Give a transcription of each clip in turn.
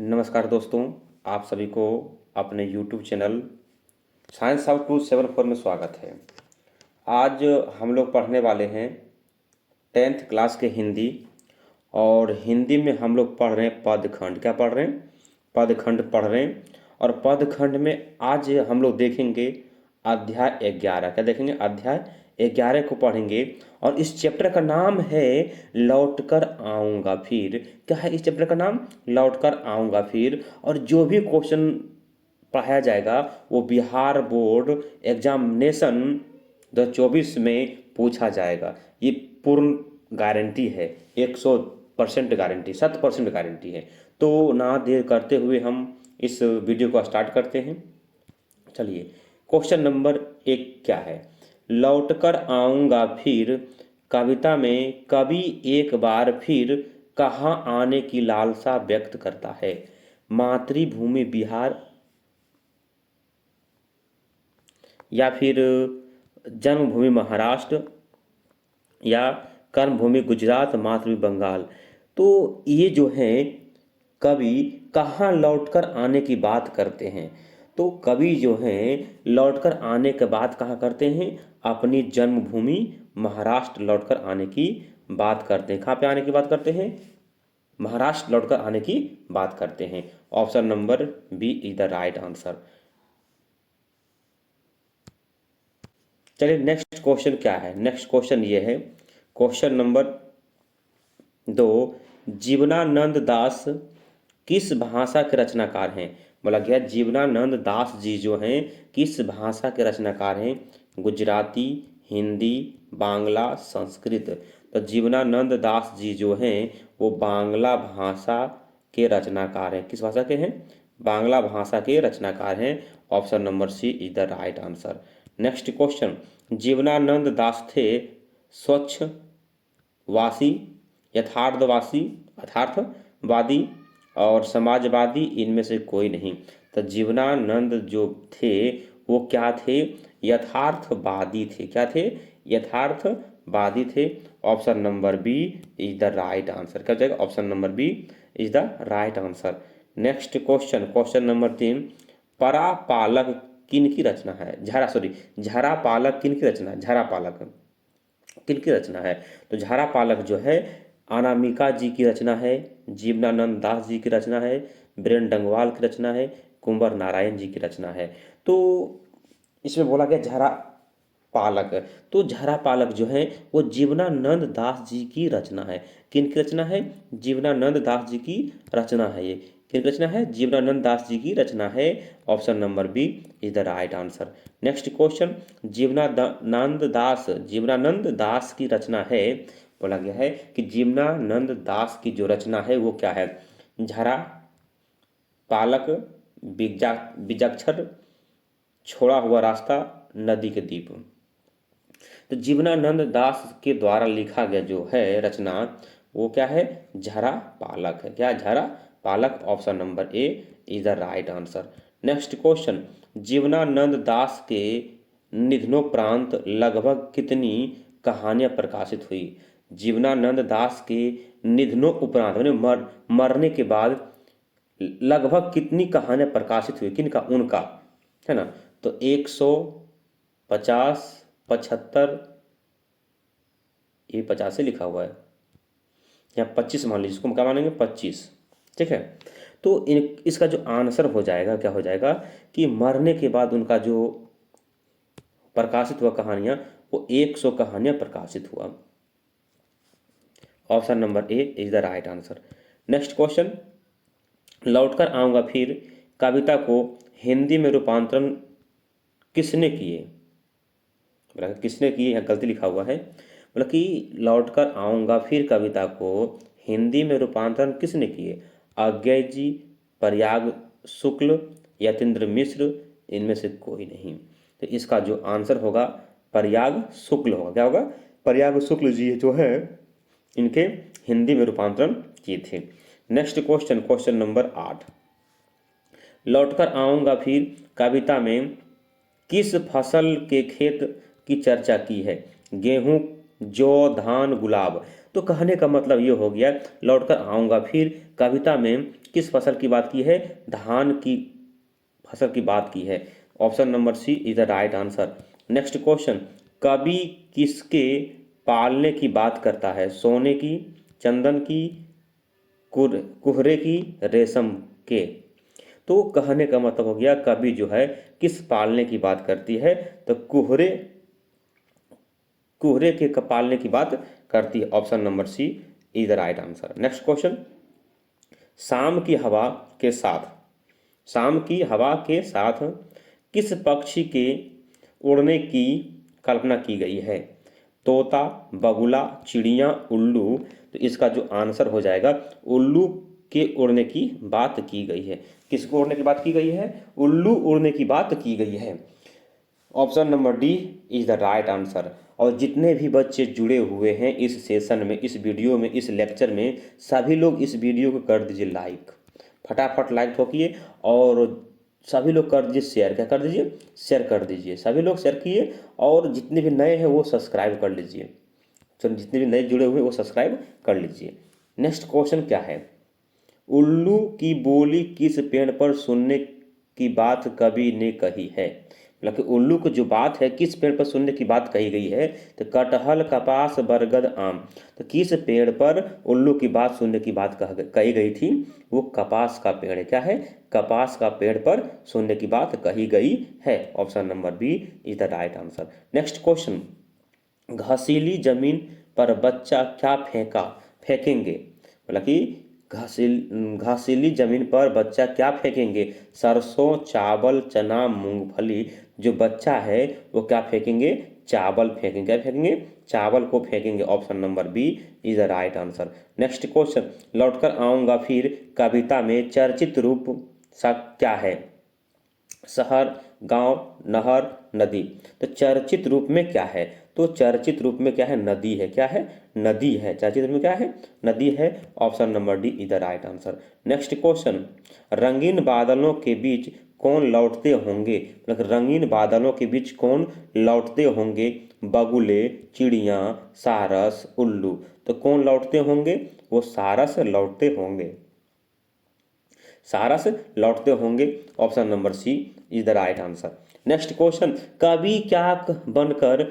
नमस्कार दोस्तों, आप सभी को अपने YouTube चैनल साइंस हाउ 274 में स्वागत है। आज हम लोग पढ़ने वाले हैं 10th क्लास के हिंदी। और हिंदी में हम लोग पढ़ रहे हैं पदखंड। क्या पढ़ रहे हैं? पदखंड पढ़ रहे हैं। और पदखंड में आज हम लोग देखेंगे अध्याय 11। क्या देखेंगे? अध्याय 11 को पढ़ेंगे। और इस चैप्टर का नाम है लौटकर आऊँगा फिर। क्या है इस चैप्टर का नाम? लौटकर आऊँगा फिर। और जो भी क्वेश्चन पढ़ाया जाएगा वो बिहार बोर्ड एग्जामिनेशन 2024 में पूछा जाएगा। ये पूर्ण गारंटी है, 100% गारंटी, 100% गारंटी है। तो ना देर करते हुए हम इस वीडियो को स्टार्ट करते हैं। चलिए, क्वेश्चन नंबर 1 क्या है? लौटकर आऊँगा फिर कविता में कवि एक बार फिर कहाँ आने की लालसा व्यक्त करता है? मातृभूमि बिहार या फिर जन्मभूमि महाराष्ट्र या कर्मभूमि गुजरात, मातृभूमि बंगाल। तो ये जो है कवि कहाँ लौटकर आने की बात करते हैं। तो कवि जो हैं लौटकर आने के बाद कहाँ करते हैं? अपनी जन्मभूमि महाराष्ट्र लौटकर आने की बात करते हैं। कहाँ पे आने की बात करते हैं? महाराष्ट्र लौटकर आने की बात करते हैं। Option number B is the right answer. चलिए, नेक्स्ट क्वेश्चन क्या है? नेक्स्ट क्वेश्चन ये है, क्वेश्चन नंबर 2। जीवनानंद दास किस भाषा के रचनाकार हैं? बोला गया जीवनानंद दास जी जो हैं किस भाषा के रचनाकार हैं? गुजराती, हिंदी, बांग्ला, संस्कृत। तो जीवनानंद दास जी जो हैं वो बांग्ला भाषा के रचनाकार हैं। किस भाषा के हैं? बांग्ला भाषा के रचनाकार हैं। Option number C is the right answer. Next question, Jibanananda Das थे स्वच्छवासी, यथार्थवासी, यथार्थवादी और समाजवादी, इनमें से कोई नहीं। तो जीवनानंद जो थे वो क्या थे? यथार्थवादी थे। क्या थे? यथार्थवादी थे। Option number B is the right answer. क्या हो जाएगा? Option number B is the right answer. Next question, question number 3। परापालक किन की रचना है? झारापालक किन की रचना है? झारापालक किन की रचना है? तो झारापालक जो है अनामिका जी की रचना है, जीवनानंद दास जी की रचना है, बीरेन डंगवाल की रचना है, कुंवर नारायण जी की रचना है। तो इसमें बोला गया झारापालक। तो झारापालक जो है वो जीवनानंद दास जी की रचना है। किन की रचना है? जीवनानंद दास जी की रचना है। ये किन की रचना है? जीवनानंद दास जी की रचना है। Option number B is the right answer. Next question, Jibanananda Das की रचना है। बोला गया है कि जीवनानंद दास की जो रचना है वो क्या है? झरा पालक, बीजाक्षर, छोड़ा हुआ रास्ता, नदी के दीप। तो जीवनानंद दास के द्वारा लिखा गया जो है रचना वो क्या है? झरा पालक है। क्या? झरा पालक। Option number A is the right answer. Next question, Jibanananda Das के निधनोपरांत लगभग कितनी कहानियां प्रकाशित हुई? जीवनानंद दास के निधनोपरांत यानी मरने के बाद लगभग कितनी कहानियां प्रकाशित हुई? किनका? उनका, है ना। तो 150, 75, ये 50 से लिखा हुआ है, या 25 मान लीजिए। इसको हम क्या मानेंगे? 25। ठीक है। तो इसका जो आंसर हो जाएगा क्या हो जाएगा कि मरने के बाद उनका जो प्रकाशित हुआ कहानियां वो 100 कहानियां प्रकाशित हुआ। Option number A is the right answer. Next question, लौटकर आऊँगा फिर कविता को हिंदी में रूपांतरण किसने किए? बोला किसने किए, यहाँ गलती लिखा हुआ है। बोला कि लौटकर आऊँगा फिर कविता को हिंदी में रूपांतरण किसने किए? अज्ञय जी, प्रयाग शुक्ल, यतीन्द्र मिश्र, इनमें से कोई नहीं। तो इसका जो आंसर होगा प्रयाग शुक्ल होगा। क्या होगा? प्रयाग शुक्ल जी जो है इनके हिंदी में रूपांतरण किए थे। Next question, question number 8। लौटकर आऊँगा फिर कविता में किस फसल के खेत की चर्चा की है? गेहूं, जौ, धान, गुलाब। तो कहने का मतलब ये हो गया लौटकर आऊँगा फिर कविता में किस फसल की बात की है? धान की फसल की बात की है। Option number C is the right answer. Next question, कवि किसके पालने की बात करता है? सोने की, चंदन की, कुहरे की, रेशम के? तो कहने का मतलब हो गया कवि जो है किस पालने की बात करती है? तो कुहरे कुहरे के पालने की बात करती है। Option number C is the right answer. Next question, शाम की हवा के साथ, शाम की हवा के साथ किस पक्षी के उड़ने की कल्पना की गई है? तोता, बगुला, चिड़िया, उल्लू? तो इसका जो आंसर हो जाएगा उल्लू के उड़ने की बात की गई है। किसको उड़ने की बात की गई है? उल्लू उड़ने की बात की गई है। Option number D is the right answer. और जितने भी बच्चे जुड़े हुए हैं इस सेशन में, इस वीडियो में, इस लेक्चर में, सभी लोग इस वीडियो को कर दीजिए लाइक, फटाफट लाइक ठोकिए। और सभी लोग कर दीजिए शेयर। क्या कर दीजिए? शेयर कर दीजिए। सभी लोग शेयर किए। और जितने भी नए हैं वो सब्सक्राइब कर लीजिए। चलो, जितने भी नए जुड़े हुए हैं वो सब्सक्राइब कर लीजिए। नेक्स्ट क्वेश्चन क्या है? उल्लू की बोली किस पेड़ पर सुनने की बात कवि ने कही है? मतलब कि उल्लू की जो बात है किस पेड़ पर सुनने की बात कही गई है? तो कटहल, कपास, बरगद, आम? तो किस पेड़ पर उल्लू की बात सुनने की बात कही गई थी? वो कपास का पेड़ है। क्या है? कपास का पेड़ पर सुनने की बात कही गई है। Option number B is the right answer. Next question, घासीली जमीन पर बच्चा क्या फेंकेंगे? मतलब कि घासीली जमीन पर बच्चा क्या फेंकेंगे? सरसों, चावल, चना, मूंगफली? जो बच्चा है वो क्या फेंकेंगे? चावल फेंकेंगे। क्या फेंकेंगे? चावल को फेंकेंगे। Option number B is the right answer. Next question, लौटकर आऊंगा फिर कविता में चर्चित रूप सा क्या है? शहर, गांव, नहर, नदी? तो चर्चित रूप में क्या है? तो चर्चित रूप में क्या है? नदी है। क्या है? नदी है। चर्चित रूप में क्या है? नदी है। Option number D is the right answer. Next question, रंगीन बादलों के बीच कौन लौटते होंगे? मतलब रंगीन बादलों के बीच कौन लौटते होंगे? बगुले, चिड़िया, सारस, उल्लू? तो कौन लौटते होंगे? वो सारस लौटते होंगे। सारस लौटते होंगे। Option number C is the right answer. Next question, कवि क्या बनकर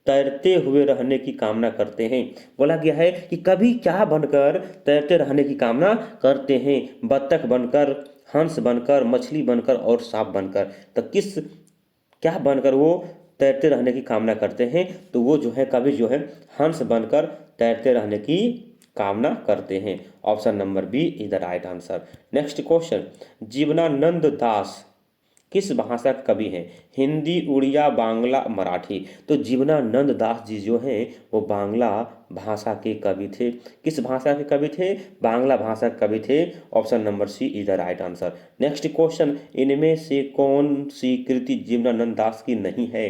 तैरते हुए रहने की कामना करते हैं? बोला गया है कि कवि क्या बनकर तैरते रहने की कामना करते हैं? बत्तख बनकर, हंस बनकर, मछली बनकर और सांप बनकर? तो किस क्या बनकर वो तैरते रहने की कामना करते हैं? तो वो जो है कवि जो है हंस बनकर तैरते रहने की कामना करते हैं। Option number B is the right answer. Next question, Jibanananda Das किस भाषा के कवि हैं? हिंदी, उड़िया, बांग्ला, मराठी? तो जीवनानंद दास जी जो हैं वो बांग्ला भाषा के कवि थे। किस भाषा के कवि थे? बांग्ला भाषा के कवि थे। Option number C is the right answer. Next question, इनमें से कौन सी कृति जीवनानंद दास की नहीं है?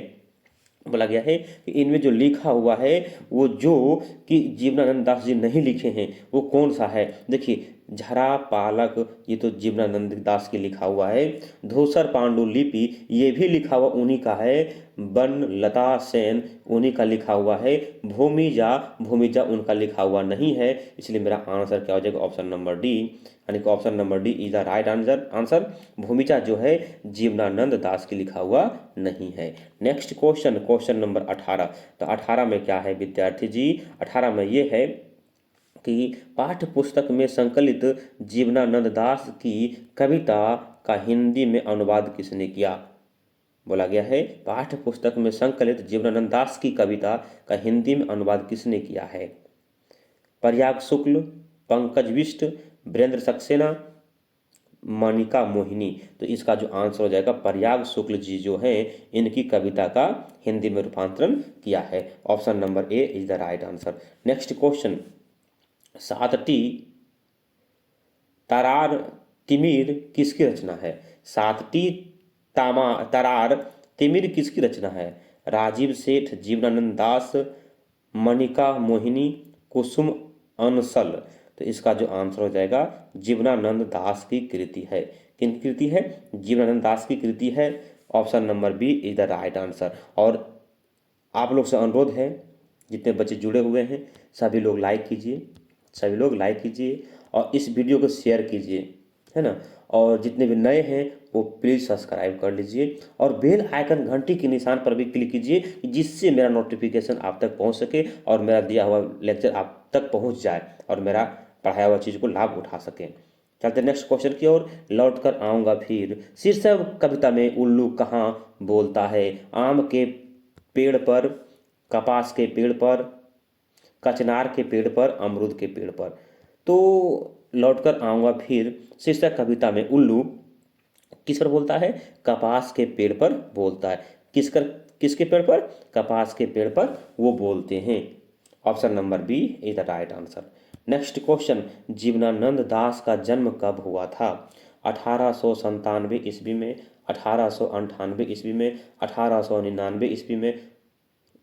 बोला गया है कि इनमें जो लिखा हुआ है वो जो कि जीवनानंद दास जी नहीं लिखे हैं वो कौन सा है? देखिए, झरा पालक ये तो जीवनानंद दास की लिखा हुआ है। धूसर पांडुलिपि ये भी लिखा हुआ उन्हीं का है। बन लता सेन उन्हीं का लिखा हुआ है। भूमिजा भूमिजा उनका लिखा हुआ नहीं है। इसलिए मेरा आंसर क्या हो जाएगा? ऑप्शन नंबर डी, यानी कि option number D is the right answer. Bhumija जो है जीवनानंद दास की लिखा हुआ नहीं है। Next question, question number 18। तो 18 में क्या है विद्यार्थी जी? 18 में ये है कि पाठ्य पुस्तक में संकलित जीवनानंद दास की कविता का हिंदी में अनुवाद किसने किया? बोला गया है पाठ्य पुस्तक में संकलित जीवनानंद दास की कविता का हिंदी में अनुवाद किसने किया है? प्रयाग शुक्ल, पंकज बिष्ट, वीरेंद्र सक्सेना, मनिका मोहिनी? तो इसका जो आंसर हो जाएगा प्रयाग शुक्ल जी जो हैं इनकी कविता का हिंदी में रूपांतरण किया है। Option number A is the right answer. Next question, Saatti Tarar Timir किसकी रचना है? सातटी तरार तिमिर किसकी रचना है? राजीव सेठ, जीवनानंद दास, मनिका मोहिनी, कुसुम अंसल? तो इसका जो आंसर हो जाएगा जीवनानंद दास की कृति है। किन कृति है? जीवनानंद दास की कृति है। Option number B is the right answer. और आप लोग से अनुरोध है, जितने बच्चे जुड़े हुए हैं सभी लोग लाइक कीजिए, सभी लोग लाइक कीजिए और इस वीडियो को शेयर कीजिए। है ना। और जितने भी नए हैं वो प्लीज़ सब्सक्राइब कर लीजिए और बेल आइकन घंटी के निशान पर भी क्लिक कीजिए, जिससे मेरा नोटिफिकेशन आप तक पहुंच सके और मेरा दिया हुआ लेक्चर आप तक पहुंच जाए और मेरा पढ़ाया हुआ चीज़ को लाभ उठा सकें। चलते नेक्स्ट क्वेश्चन की ओर। लौट कर आऊँगा फिर शीर्षक कविता में उल्लू कहाँ बोलता है? आम के पेड़ पर, कपास के पेड़ पर, कचनार के पेड़ पर, अमरूद के पेड़ पर। तो लौट कर आऊँगा फिर शीर्षक कविता में उल्लू किस पर बोलता है? कपास के पेड़ पर बोलता है। किसके पेड़ पर? कपास के पेड़ पर वो बोलते हैं। Option number B is the right answer. Next question. Jibanananda Das का जन्म कब हुआ था? 1897 ईस्वी में, 1898 ईस्वी में, 1899 ईस्वी में,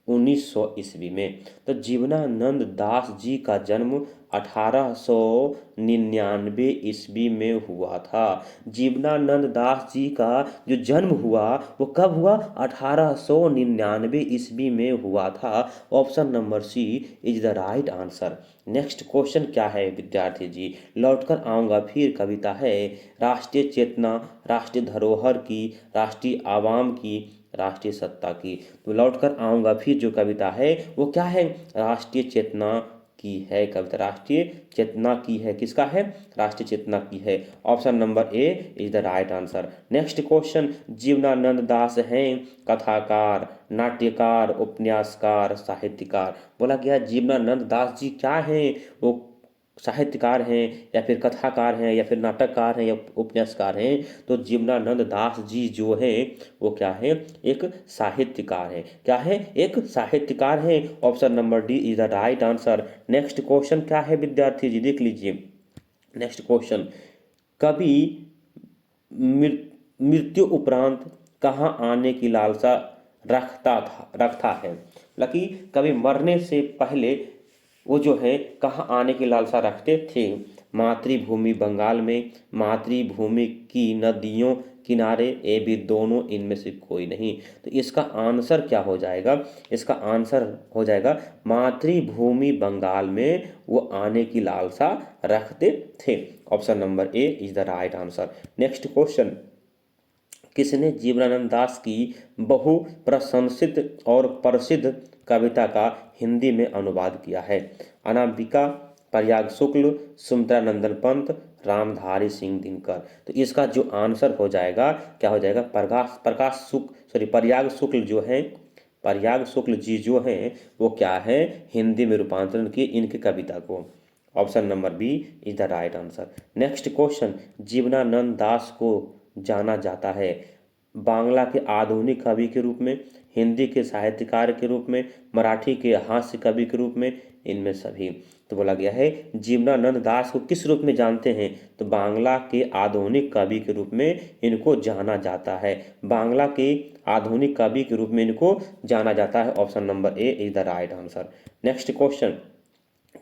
1900 ईस्वी में। तो जीवनानंद दास जी का जन्म 1899 ईस्वी में हुआ था। जीवनानंद दास जी का जो जन्म हुआ वो कब हुआ? 1899 ईस्वी में हुआ था। Option number C is the right answer. Next question क्या है विद्यार्थी जी? लौटकर आऊँगा फिर कविता है राष्ट्रीय चेतना, राष्ट्रीय धरोहर की, राष्ट्रीय आवाम की, राष्ट्रीय सत्ता की। तो लौट कर आऊँगा फिर जो कविता है वो क्या है? राष्ट्रीय चेतना की है कविता। राष्ट्रीय चेतना की है। किसका है? राष्ट्रीय चेतना की है। Option number A is the right answer. Next question. Jibanananda Das हैं कथाकार, नाट्यकार, उपन्यासकार, साहित्यकार। बोला गया जीवनानंद दास जी क्या हैं? वो साहित्यकार हैं या फिर कथाकार हैं या फिर नाटककार हैं या उपन्यासकार हैं? तो जीवनानंद दास जी जो है वो क्या है? एक साहित्यकार है। क्या है? एक साहित्यकार है। Option number D is the right answer. Next question क्या है विद्यार्थी जी? देख लीजिए नेक्स्ट क्वेश्चन। कभी मृत्यु उपरांत कहाँ आने की लालसा रखता है? मतलब कि कभी मरने से पहले वो जो है कहाँ आने की लालसा रखते थे? मातृभूमि बंगाल में, मातृभूमि की नदियों किनारे, ए बी दोनों, इनमें से कोई नहीं। तो इसका आंसर क्या हो जाएगा? इसका आंसर हो जाएगा मातृभूमि बंगाल में वो आने की लालसा रखते थे। Option number A is the right answer. Next question. किसने जीवनानंद दास की बहु प्रशंसित और प्रसिद्ध कविता का हिंदी में अनुवाद किया है? अनामिका, प्रयाग शुक्ल, सुमित्रानंदन पंत, रामधारी सिंह दिनकर। तो इसका जो आंसर हो जाएगा क्या हो जाएगा? प्रयाग शुक्ल जो है, प्रयाग शुक्ल जी जो हैं वो क्या है? हिंदी में रूपांतरण किए इनकी कविता को। Option number B is the right answer. Next question. Jibanananda Das को जाना जाता है बांग्ला के आधुनिक कवि के रूप में, हिंदी के साहित्यकार के रूप में, मराठी के हास्य कवि के रूप में, इनमें सभी। तो बोला गया है जीवनानंद दास को किस रूप में जानते हैं? तो बांग्ला के आधुनिक कवि के रूप में इनको जाना जाता है। बांग्ला के आधुनिक कवि के रूप में इनको जाना जाता है। Option number A is the right answer. Next question.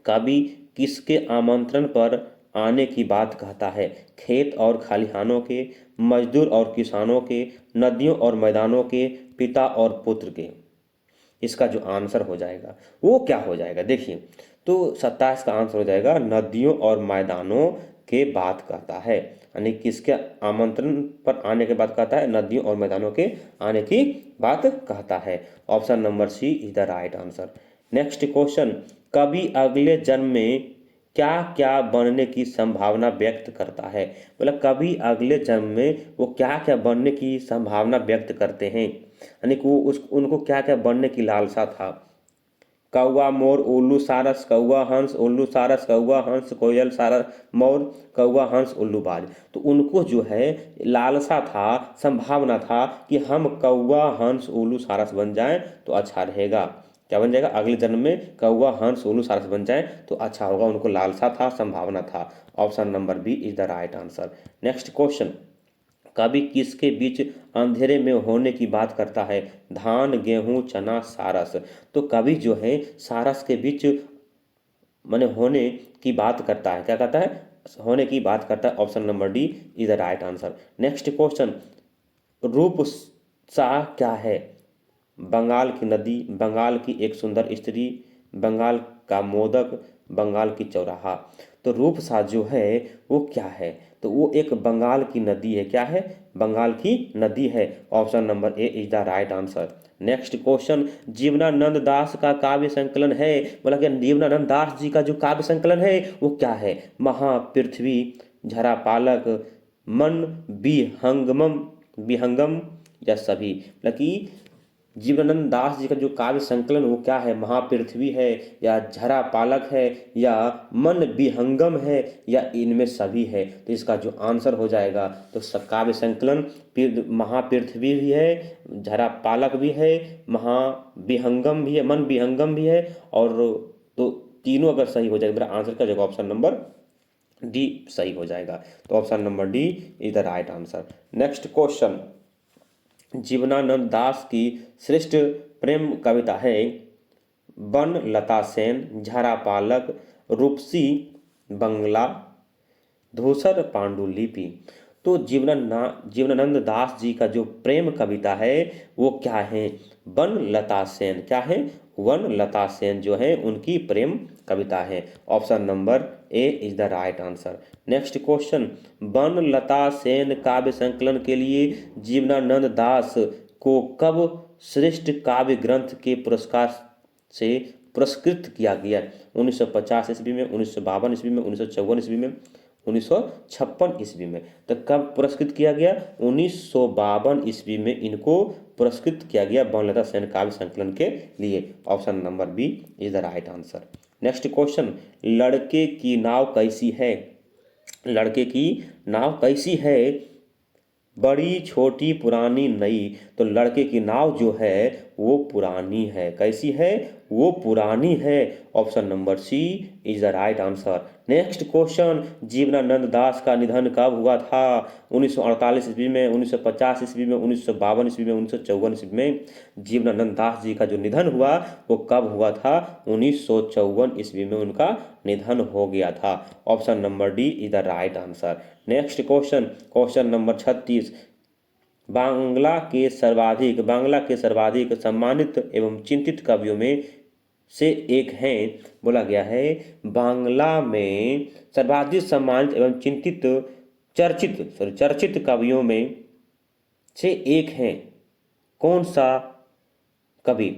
कवि किसके आमंत्रण पर आने की बात कहता है? खेत और खलिहानों के, मजदूर और किसानों के, नदियों और मैदानों के, पिता और पुत्र के। इसका जो आंसर हो जाएगा वो क्या हो जाएगा? देखिए तो 27 का आंसर हो जाएगा नदियों और मैदानों के बात कहता है। यानी किसके आमंत्रण पर आने के बाद कहता है? नदियों और मैदानों के आने की बात कहता है। Option number C is the right answer. Next question. कवि अगले जन्म में क्या क्या बनने की संभावना व्यक्त करता है? मतलब कवि अगले जन्म में वो क्या क्या बनने की संभावना व्यक्त करते हैं? यानी कि वो उनको क्या क्या बनने की लालसा था? कौवा मोर उल्लू सारस, कौवा हंस उल्लू सारस, कौवा हंस कोयल सारस मोर, कौवा हंस उल्लू बाज। तो उनको जो है लालसा था, संभावना था कि हम कौवा हंस उल्लू सारस बन जाएं तो अच्छा रहेगा। क्या बन जाएगा? अगले जन्म में कौवा हंस उल्लू सारस बन जाए तो अच्छा होगा। उनको लालसा था, संभावना था। Option number B is the right answer. Next question. कवि किसके बीच अंधेरे में होने की बात करता है? धान, गेहूं, चना, सारस। तो कवि जो है सारस के बीच माने होने की बात करता है। क्या कहता है? होने की बात करता है। Option number D is the right answer. Next question. रूप सा क्या है? बंगाल की नदी, बंगाल की एक सुंदर स्त्री, बंगाल का मोदक, बंगाल की चौराहा। तो रूपसा जो है वो क्या है? तो वो एक बंगाल की नदी है। क्या है? बंगाल की नदी है। Option number A is the right answer. Next question, Jibanananda Das का काव्य संकलन है, बोला कि जीवनानंद दास जी का जो काव्य संकलन है वो क्या है? महापृथ्वी, झरा पालक, मन विहंगमम, विहंगम या सभी? मतलब कि जीवनानंद दास जी का जो काव्य संकलन वो क्या है? महापृथ्वी है, या झरा पालक है, या मन विहंगम है, या इनमें सभी है? तो इसका जो आंसर हो जाएगा, तो काव्य संकलन महापृथ्वी भी है, झरा पालक भी है, महाविहंगम भी है, मन विहंगम भी है, और तो तीनों अगर सही हो जाएगा मेरा आंसर का जगह ऑप्शन नंबर डी सही हो जाएगा। तो option number D is the right answer. Next question, Jibanananda Das की श्रेष्ठ प्रेम कविता है वन लता सेन, झरा पालक, रूपसी बंगला, धूसर पांडुलिपि। तो जीवनानंद दास जी का जो प्रेम कविता है वो क्या है? वन लता सेन। क्या है? वन लता सेन जो है उनकी प्रेम कविता है। Option number A is the right answer. Next question, Banalata Sen काव्य संकलन के लिए जीवनानंद दास को कब श्रेष्ठ काव्य ग्रंथ के पुरस्कार से पुरस्कृत किया गया? 1950 ईस्वी में, 1952 ईस्वी में, 1954 ईस्वी में, 1956 ईस्वी में? तो कब पुरस्कृत किया गया? 1952 ईस्वी में इनको पुरस्कृत किया गया वनलता सेन काव्य संकलन के लिए। Option number B is the right answer. Next question, लड़के की नाव कैसी है? लड़के की नाव कैसी है? बड़ी, छोटी, पुरानी, नई? तो लड़के की नाव जो है वो पुरानी है। कैसी है? वो पुरानी है। Option number C is the right answer. Next question, Jibanananda Das का निधन कब हुआ था? 1948 ईस्वी में, 1950 ईस्वी में, 1952 ईस्वी में, 1954 ईस्वी में? जीवनानंद दास जी का जो निधन हुआ वो कब हुआ था? 1954 ईस्वी में उनका निधन हो गया था। Option number D is the right answer. Next question, question number 36, Bangla के सर्वाधिक सम्मानित एवं चिंतित कवियों में से एक हैं। बोला गया है बांग्ला में सर्वाधिक सम्मानित एवं चर्चित कवियों में से एक हैं। कौन सा कवि?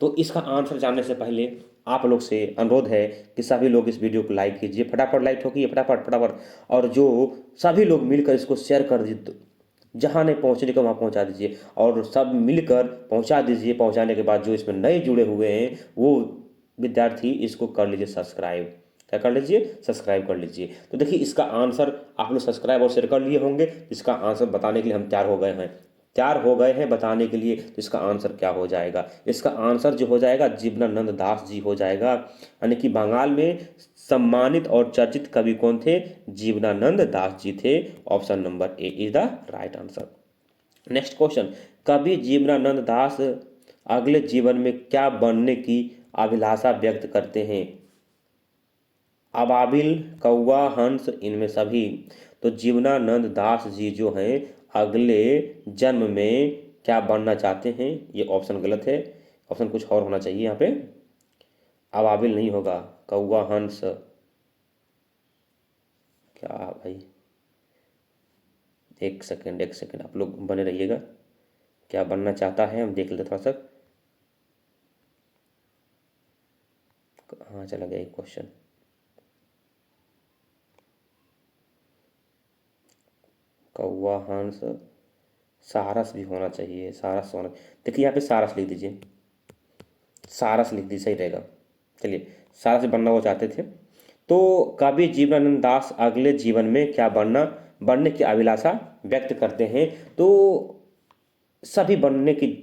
तो इसका आंसर जानने से पहले आप लोग से अनुरोध है कि सभी लोग इस वीडियो को लाइक कीजिए, फटाफट लाइक ठोकिए, फटाफट फटाफट, और जो सभी लोग मिलकर इसको शेयर कर दीजिए, जहाँ नहीं पहुँचने का वहाँ पहुँचा दीजिए, और सब मिलकर पहुँचा दीजिए। पहुँचाने के बाद जो इसमें नए जुड़े हुए हैं वो विद्यार्थी इसको कर लीजिए सब्सक्राइब। क्या कर लीजिए? सब्सक्राइब कर लीजिए। तो देखिए इसका आंसर आप लोग सब्सक्राइब और शेयर कर लिए होंगे। इसका आंसर बताने के लिए हम तैयार हो गए हैं बताने के लिए। तो इसका आंसर क्या हो जाएगा? इसका आंसर जो हो जाएगा जीवनानंद दास जी हो जाएगा। यानी कि बंगाल में सम्मानित और चर्चित कवि कौन थे? जीवनानंद दास जी थे। Option number A is the right answer. Next question, कवि जीवनानंद दास अगले जीवन में क्या बनने की अभिलाषा व्यक्त करते हैं? अबाबिल, कौवा, हंस, इनमें सभी? तो जीवनानंद दास जी जो हैं अगले जन्म में क्या बनना चाहते हैं? ये ऑप्शन गलत है, ऑप्शन कुछ और होना चाहिए यहाँ पे। अबाबिल नहीं होगा, कौवा, हंस, क्या भाई, एक सेकंड आप लोग बने रहिएगा। क्या बनना चाहता है हम देख लेते थोड़ा सा। हाँ चला गया एक क्वेश्चन। कौवा, हंस, सारस भी होना चाहिए, सारस होना। देखिए यहाँ पे सारस लिख दीजिए, सारस लिख दीजिए, सही रहेगा। चलिए, सारस बनना वो चाहते थे। तो कवि जीवनानंद दास अगले जीवन में क्या बनने की अभिलाषा व्यक्त करते हैं? तो सभी बनने की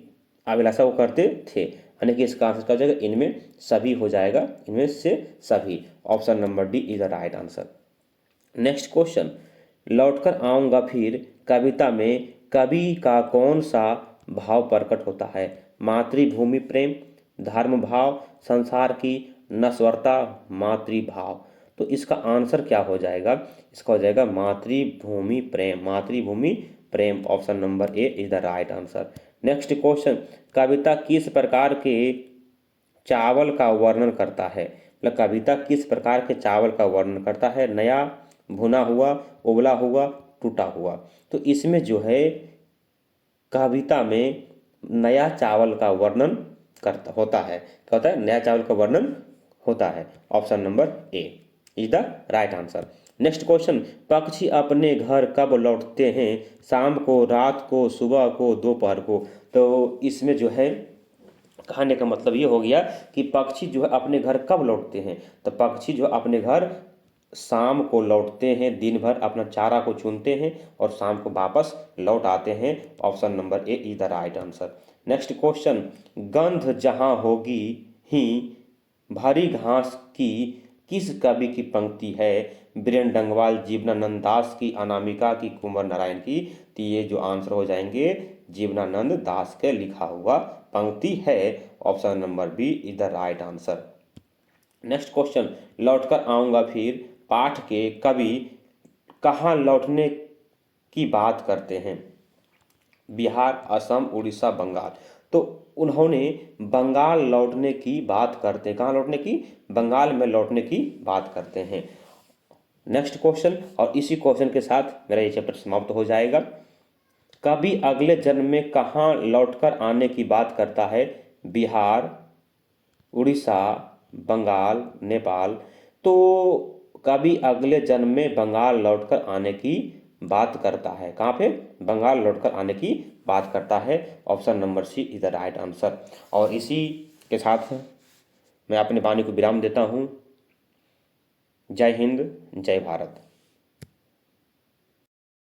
अभिलाषा वो करते थे। यानी कि इसका आंसर क्या हो जाएगा? इनमें सभी हो जाएगा, इनमें से सभी। Option number D is the right answer. Next question, लौटकर आऊँगा फिर कविता में कवि का कौन सा भाव प्रकट होता है? मातृभूमि प्रेम, धर्म भाव, संसार की नश्वरता, मातृभाव? तो इसका आंसर क्या हो जाएगा? इसका हो जाएगा मातृभूमि प्रेम, मातृभूमि प्रेम। Option number A is the right answer. Next question, कविता किस प्रकार के चावल का वर्णन करता है? मतलब कविता किस प्रकार के चावल का वर्णन करता है? नया, भुना हुआ, उबला हुआ, टूटा हुआ। तो इसमें जो है कविता में नया चावल का वर्णन करता होता है। क्या होता है? नया चावल का वर्णन होता है। Option number A is the right answer. Next question, पक्षी अपने घर कब लौटते हैं? शाम को, रात को, सुबह को, दोपहर को। तो इसमें जो है कहने का मतलब ये हो गया कि पक्षी जो है अपने घर कब लौटते हैं। तो पक्षी जो अपने घर शाम को लौटते हैं, दिन भर अपना चारा को चुनते हैं और शाम को वापस लौट आते हैं। Option number A is the right answer. Next question, गंध जहाँ होगी ही भरी घास की किस कवि की पंक्ति है? बीरेन डंगवाल, जीवनानंद दास की, अनामिका की, कुंवर नारायण की। तो ये जो आंसर हो जाएंगे जीवनानंद दास के लिखा हुआ पंक्ति है। Option number B is the right answer. Next question, लौटकर आऊंगा फिर पाठ के कवि कहाँ लौटने की बात करते हैं? बिहार, असम, उड़ीसा, बंगाल। तो उन्होंने बंगाल लौटने की बात करते हैं। कहाँ लौटने की? बंगाल में लौटने की बात करते हैं। नेक्स्ट क्वेश्चन, और इसी क्वेश्चन के साथ मेरा ये चैप्टर समाप्त हो जाएगा। कवि अगले जन्म में कहाँ लौटकर आने की बात करता है? बिहार, उड़ीसा, बंगाल, नेपाल। तो कवि अगले जन्म में बंगाल लौटकर आने की बात करता है। कहाँ पे? बंगाल लौटकर आने की बात करता है। Option number C is the right answer. और इसी के साथ मैं अपनी वाणी को विराम देता हूँ। जय हिंद, जय भारत।